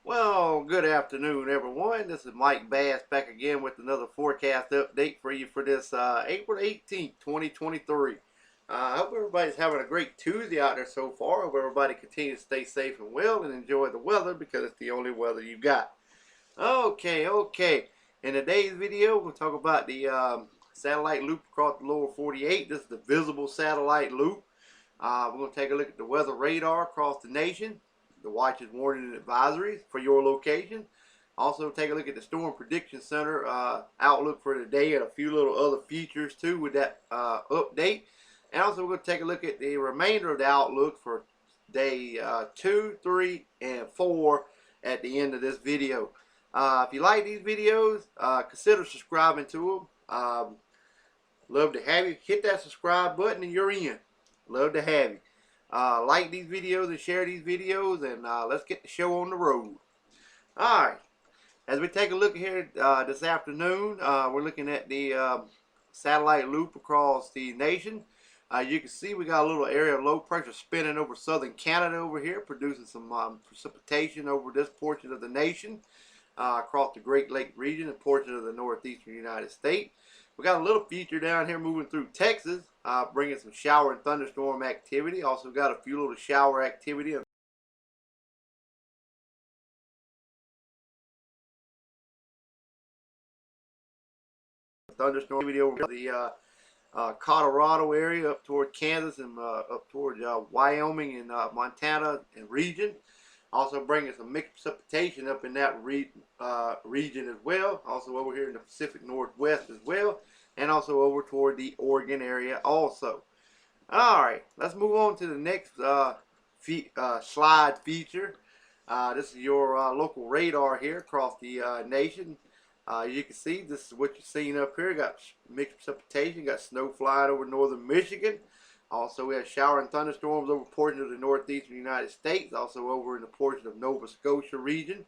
Well, good afternoon, everyone. This is Mike Bass back again with another forecast update for you for this April 18th, 2023. I hope everybody's having a great Tuesday out there so far. Hope everybody continues to stay safe and well and enjoy the weather because it's the only weather you got. Okay. In today's video, we'll talk about the satellite loop across the lower 48. This is the visible satellite loop. We're going to take a look at the weather radar across the nation, the watches, warning, and advisories for your location. Also, take a look at the Storm Prediction Center outlook for today and a few little other features too with that update. And also, we're going to take a look at the remainder of the outlook for day 2, 3, and 4 at the end of this video. If you like these videos, consider subscribing to them. Love to have you. Hit that subscribe button and you're in. Love to have you. Like these videos and share these videos, and let's get the show on the road. Alright, as we take a look here this afternoon, we're looking at the satellite loop across the nation. You can see we got a little area of low pressure spinning over southern Canada over here, producing some precipitation over this portion of the nation, across the Great Lake region and portion of the northeastern United States. We got a little feature down here moving through Texas, bringing some shower and thunderstorm activity. Also got a few little shower activity. Thunderstorm activity over the Colorado area up toward Kansas and up toward Wyoming and Montana and region. Also bringing some mixed precipitation up in that region as well. Also over here in the Pacific Northwest as well. And also over toward the Oregon area also. Alright, let's move on to the next slide feature. This is your local radar here across the nation. You can see this is what you're seeing up here. Got mixed precipitation, got snow flying over northern Michigan. Also, we have shower and thunderstorms over portions of the northeastern United States. Also over in the portion of Nova Scotia region.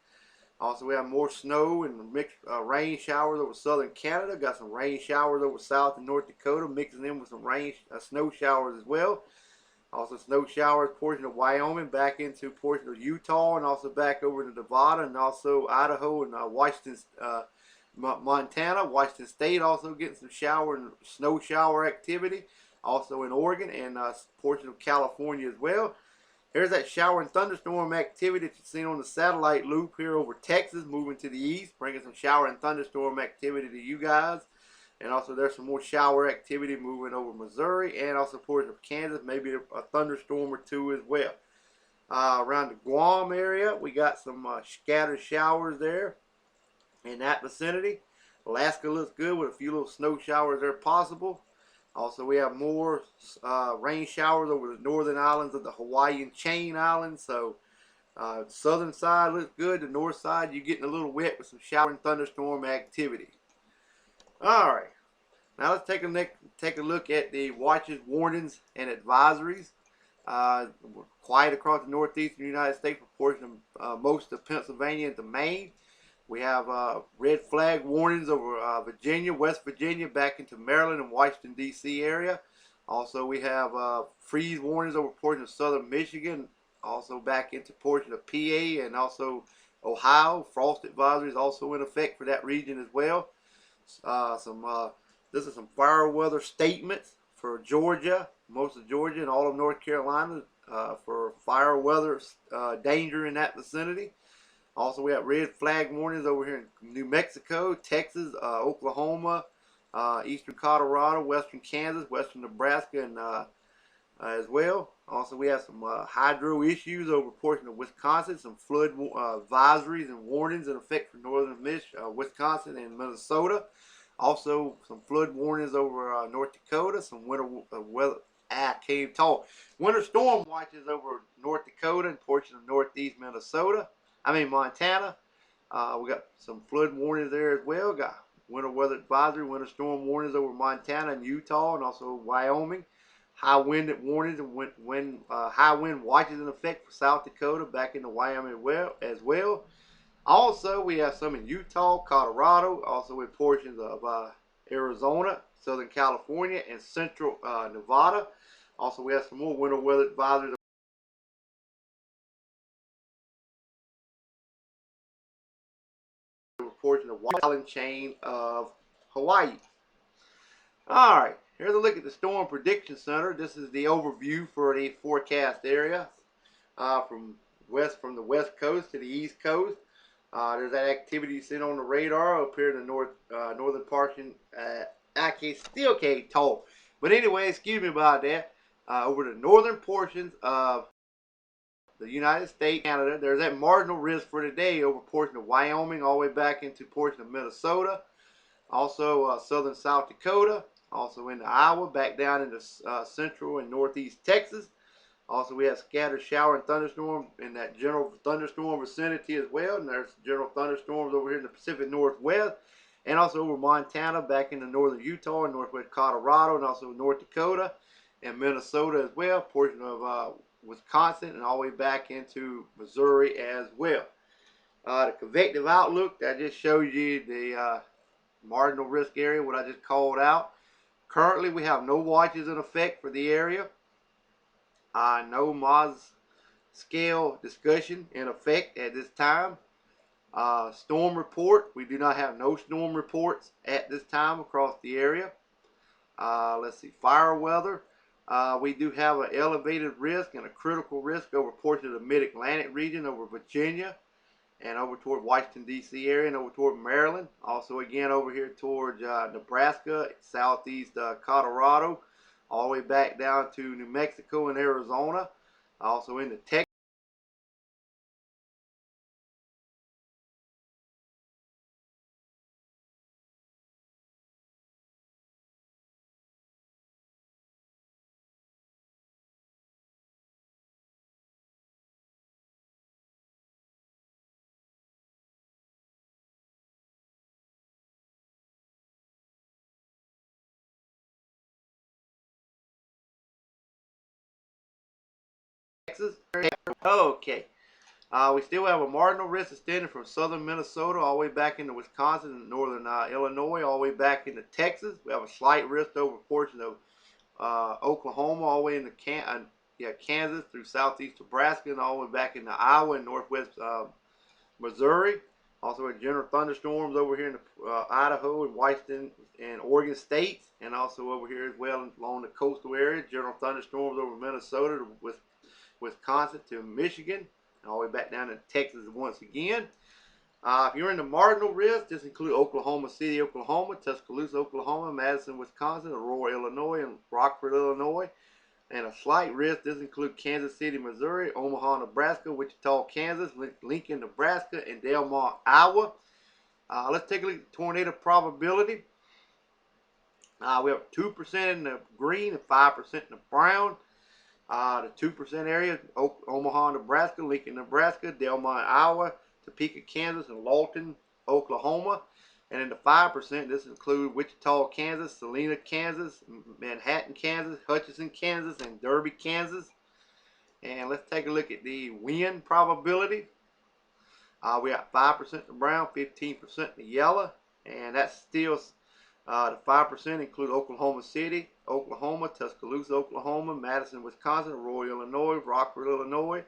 Also, we have more snow and mixed rain showers over southern Canada. Got some rain showers over South and North Dakota, mixing in with some snow showers as well. Also, snow showers portion of Wyoming, back into portion of Utah, and also back over to Nevada, and also Idaho and Washington, Montana, Washington State. Also getting some shower and snow shower activity. Also in Oregon and portion of California as well. Here's that shower and thunderstorm activity that you've seen on the satellite loop here over Texas, moving to the east, bringing some shower and thunderstorm activity to you guys. And also there's some more shower activity moving over Missouri and also portions of Kansas, maybe a thunderstorm or two as well. Around the Guam area, we got some scattered showers there in that vicinity. Alaska looks good with a few little snow showers there possible. Also, we have more rain showers over the northern islands of the Hawaiian chain islands. So, southern side looks good. The north side, you're getting a little wet with some shower and thunderstorm activity. All right. Now let's take a look at the watches, warnings, and advisories. Quiet across the northeastern United States for portion of most of Pennsylvania into Maine. We have red flag warnings over Virginia, West Virginia, back into Maryland and Washington, D.C. area. Also, we have freeze warnings over portions of southern Michigan, also back into portion of PA and also Frost advisories also in effect for that region as well. This is some fire weather statements for Georgia, most of Georgia and all of North Carolina for fire weather danger in that vicinity. Also, we have red flag warnings over here in New Mexico, Texas, Oklahoma, eastern Colorado, western Kansas, western Nebraska, and as well. Also, we have some hydro issues over portion of Wisconsin, some flood advisories and warnings in effect for northern Wisconsin and Minnesota. Also, some flood warnings over North Dakota, some winter storm watches over North Dakota and portion of northeast Montana. We got some flood warnings there as well. Got winter weather advisory, winter storm warnings over Montana and Utah, and also Wyoming. High wind warnings and high wind watches in effect for South Dakota, back into Wyoming as well. Also, we have some in Utah, Colorado, also in portions of Arizona, Southern California, and central Nevada. Also, we have some more winter weather advisories portion of the island chain of Hawaii. Alright, here's a look at the Storm Prediction Center. This is the overview for the forecast area from the west coast to the east coast. There's that activity seen on the radar up here in the northern portion. I still can't talk. But anyway, excuse me about that. Over the northern portions of the United States, Canada, there's that marginal risk for today over a portion of Wyoming all the way back into a portion of Minnesota. Also southern South Dakota. Also into Iowa, back down into central and northeast Texas. Also, we have scattered shower and thunderstorm in that general thunderstorm vicinity as well. And there's general thunderstorms over here in the Pacific Northwest. And also over Montana, back into northern Utah and northwest Colorado, and also North Dakota and Minnesota as well. Portion of Wisconsin, and all the way back into Missouri as well. The convective outlook, that just shows you the marginal risk area, what I just called out. Currently, we have no watches in effect for the area. No Moz scale discussion in effect at this time. Storm report, we do not have no storm reports at this time across the area. Let's see, fire weather. We do have an elevated risk and a critical risk over a portion of the mid-Atlantic region, over Virginia, and over toward Washington, D.C. area, and over toward Maryland. Also, again, over here towards Nebraska, southeast Colorado, all the way back down to New Mexico and Arizona. Also into Texas. Okay. We still have a marginal risk extending from southern Minnesota all the way back into Wisconsin and northern Illinois, all the way back into Texas. We have a slight risk over a portion of Oklahoma, all the way into Kansas through southeast Nebraska, and all the way back into Iowa and northwest Missouri. Also, a general thunderstorms over here in Idaho and Washington and Oregon states, and also over here as well along the coastal area. General thunderstorms over Minnesota with Wisconsin to Michigan, and all the way back down to Texas once again. If you're in the marginal risk, this includes Oklahoma City, Oklahoma, Tuscaloosa, Oklahoma, Madison, Wisconsin, Aurora, Illinois, and Rockford, Illinois. And a slight risk, this includes Kansas City, Missouri, Omaha, Nebraska, Wichita, Kansas, Lincoln, Nebraska, and Del Mar, Iowa. Let's take a look at the tornado probability. We have 2% in the green and 5% in the brown. The 2% area, Omaha, Nebraska, Lincoln, Nebraska, Del Mar, Iowa, Topeka, Kansas, and Lawton, Oklahoma. And in the 5%, this includes Wichita, Kansas, Salina, Kansas, Manhattan, Kansas, Hutchinson, Kansas, and Derby, Kansas. And let's take a look at the wind probability. We got 5% in the brown, 15% in the yellow, and that's still the 5% include Oklahoma City, Oklahoma, Tuscaloosa, Oklahoma, Madison, Wisconsin, Aurora, Illinois, Rockford, Illinois.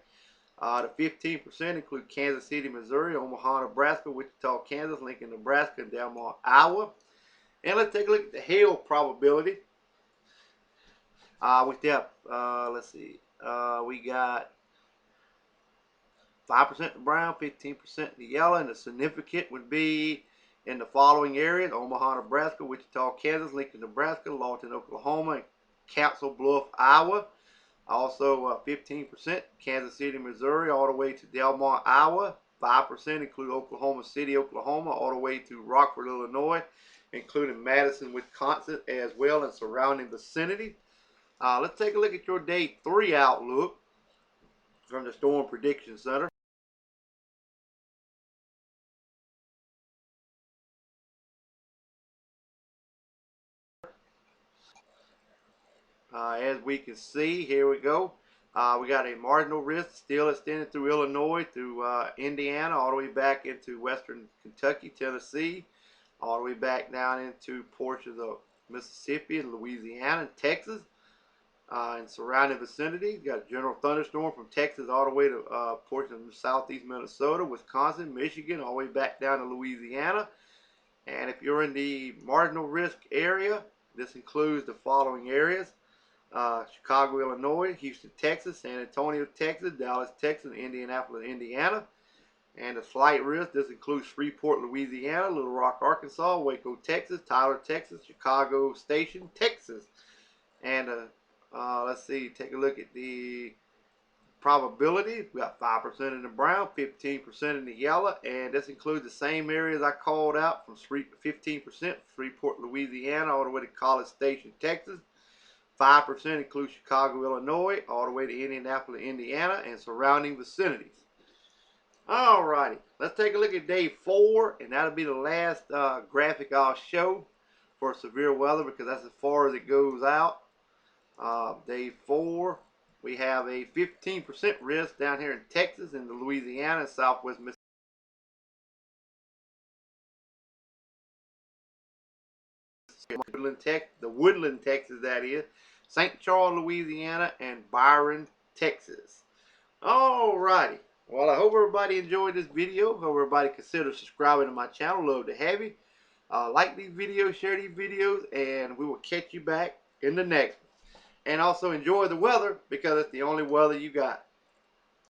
The 15% include Kansas City, Missouri, Omaha, Nebraska, Wichita, Kansas, Lincoln, Nebraska, and Del Mar, Iowa. And let's take a look at the hail probability. We still have, let's see, we got 5% in the brown, 15% in the yellow, and the significant would be in the following areas: Omaha, Nebraska, Wichita, Kansas, Lincoln, Nebraska, Lawton, Oklahoma, and Council Bluff, Iowa. Also 15% Kansas City, Missouri, all the way to Del Mar, Iowa. 5% include Oklahoma City, Oklahoma, all the way to Rockford, Illinois, including Madison, Wisconsin as well, and surrounding vicinity. Let's take a look at your day 3 outlook from the Storm Prediction Center. As we can see, here we go. We got a marginal risk still extended through Illinois, through Indiana, all the way back into western Kentucky, Tennessee, all the way back down into portions of Mississippi and Louisiana and Texas. and surrounding vicinity. You got a general thunderstorm from Texas all the way to portions of southeast Minnesota, Wisconsin, Michigan, all the way back down to Louisiana. And if you're in the marginal risk area, this includes the following areas: Chicago, Illinois, Houston, Texas, San Antonio, Texas, Dallas, Texas, and Indianapolis, Indiana. And the slight risk, this includes Freeport, Louisiana, Little Rock, Arkansas, Waco, Texas, Tyler, Texas, Chicago Station, Texas. And let's see, take a look at the probability. We got 5% in the brown, 15% in the yellow, and this includes the same areas I called out from 15% Freeport, Louisiana, all the way to College Station, Texas. 5% includes Chicago, Illinois, all the way to Indianapolis, Indiana, and surrounding vicinities. Alrighty, let's take a look at day 4, and that'll be the last graphic I'll show for severe weather because that's as far as it goes out. Day 4, we have a 15% risk down here in Texas and Louisiana and southwest Mississippi. Woodland, Texas, that is. St. Charles, Louisiana, and Byron, Texas. Alrighty. Well, I hope everybody enjoyed this video. Hope everybody consider subscribing to my channel. Love to have you. Like these videos, share these videos, and we will catch you back in the next one. And also enjoy the weather because it's the only weather you got.